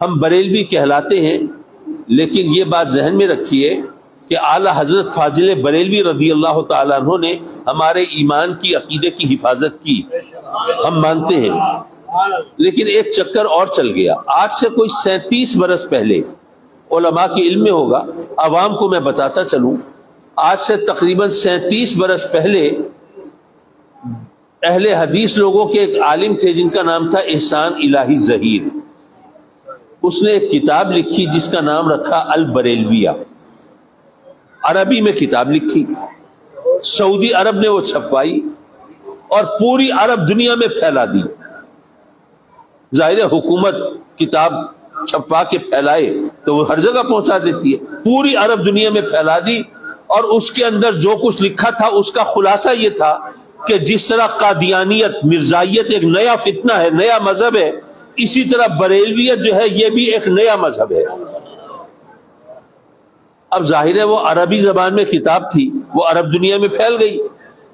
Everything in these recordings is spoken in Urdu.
ہم بریلوی کہلاتے ہیں، لیکن یہ بات ذہن میں رکھیے کہ اعلی حضرت فاضل بریلوی رضی اللہ تعالیٰ عنہ نے ہمارے ایمان کی، عقیدے کی حفاظت کی، ہم مانتے ہیں۔ لیکن ایک چکر اور چل گیا۔ آج سے کوئی 37 برس پہلے، علماء کے علم میں ہوگا، عوام کو میں بتاتا چلوں، آج سے تقریباً 37 برس پہلے اہل حدیث لوگوں کے ایک عالم تھے جن کا نام تھا احسان الہی ظہیر۔ اس نے ایک کتاب لکھی جس کا نام رکھا البریلویہ، عربی میں کتاب لکھی، سعودی عرب نے وہ چھپوائی اور پوری عرب دنیا میں پھیلا دی۔ ظاہر حکومت کتاب چھپوا کے پھیلائے تو وہ ہر جگہ پہنچا دیتی ہے، پوری عرب دنیا میں پھیلا دی، اور اس کے اندر جو کچھ لکھا تھا اس کا خلاصہ یہ تھا کہ جس طرح قادیانیت، مرزائیت ایک نیا فتنہ ہے، نیا مذہب ہے، اسی طرح بریلویت جو ہے یہ بھی ایک نیا مذہب ہے۔ اب ظاہر ہے وہ عربی زبان میں کتاب تھی، وہ عرب دنیا میں پھیل گئی۔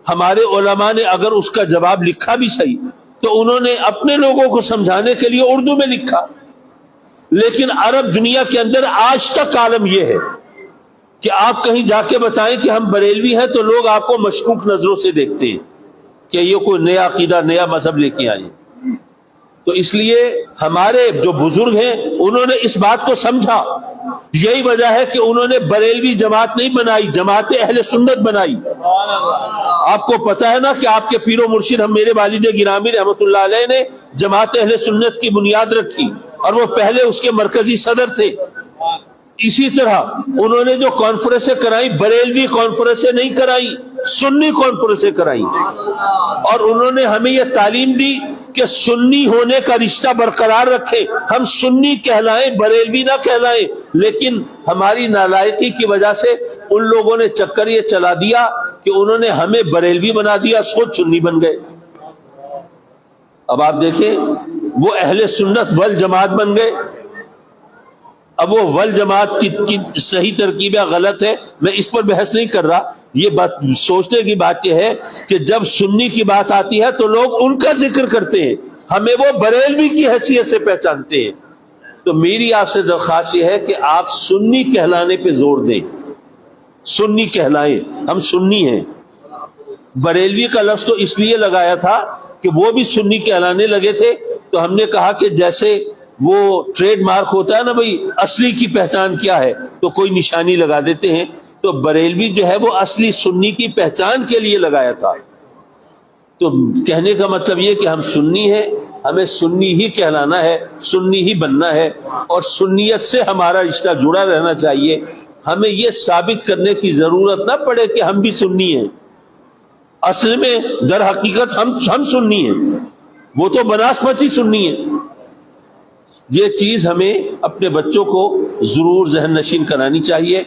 ہمارے علماء نے اگر اس کا جواب لکھا بھی صحیح تو انہوں نے اپنے لوگوں کو سمجھانے کے لیے اردو میں لکھا، لیکن عرب دنیا کے اندر آج تک عالم یہ ہے کہ آپ کہیں جا کے بتائیں کہ ہم بریلوی ہیں تو لوگ آپ کو مشکوک نظروں سے دیکھتے ہیں کہ یہ کوئی نیا عقیدہ، نیا مذہب لے کے آئے۔ تو اس لیے ہمارے جو بزرگ ہیں انہوں نے اس بات کو سمجھا، یہی وجہ ہے کہ انہوں نے بریلوی جماعت نہیں بنائی، جماعت اہل سنت بنائی۔ آپ کو پتہ ہے نا کہ آپ کے پیر و مرشد ہم میرے والد گرامی رحمۃ اللہ علیہ نے جماعت اہل سنت کی بنیاد رکھی، اور وہ پہلے اس کے مرکزی صدر تھے۔ اسی طرح انہوں نے جو کانفرنسیں کرائی، بریلوی کانفرنسیں نہیں کرائی، سنی کانفرنسیں کرائی، اور انہوں نے ہمیں یہ تعلیم دی کہ سنی ہونے کا رشتہ برقرار رکھیں، ہم سنی کہلائیں، بریلوی نہ کہلائیں۔ لیکن ہماری نالائقی کی وجہ سے ان لوگوں نے چکر یہ چلا دیا کہ انہوں نے ہمیں بریلوی بنا دیا، خود سنی بن گئے۔ اب آپ دیکھیں وہ اہل سنت والجماعت بن گئے۔ اب وہ والجماعت کی صحیح ترکیب ہے، غلط ہے، میں اس پر بحث نہیں کر رہا۔ یہ بات سوچنے کی بات یہ ہے کہ جب سنی کی بات آتی ہے تو لوگ ان کا ذکر کرتے ہیں، ہمیں وہ بریلوی کی حیثیت سے پہچانتے ہیں۔ تو میری آپ سے درخواست یہ ہے کہ آپ سنی کہلانے پہ زور دیں، سنی کہلائیں، ہم سنی ہیں۔ بریلوی کا لفظ تو اس لیے لگایا تھا کہ وہ بھی سنی کہلانے لگے تھے، تو ہم نے کہا کہ جیسے وہ ٹریڈ مارک ہوتا ہے نا بھئی، اصلی کی پہچان کیا ہے تو کوئی نشانی لگا دیتے ہیں، تو بریلوی جو ہے وہ اصلی سنی کی پہچان کے لیے لگایا تھا۔ تو کہنے کا مطلب یہ کہ ہم سنی ہیں، ہمیں سنی ہی کہلانا ہے، سنی ہی بننا ہے، اور سنیت سے ہمارا رشتہ جڑا رہنا چاہیے۔ ہمیں یہ ثابت کرنے کی ضرورت نہ پڑے کہ ہم بھی سنی ہیں، اصل میں در حقیقت ہم سنی ہیں، وہ تو بناسپتی سنی ہیں۔ یہ چیز ہمیں اپنے بچوں کو ضرور ذہن نشین کرانی چاہیے۔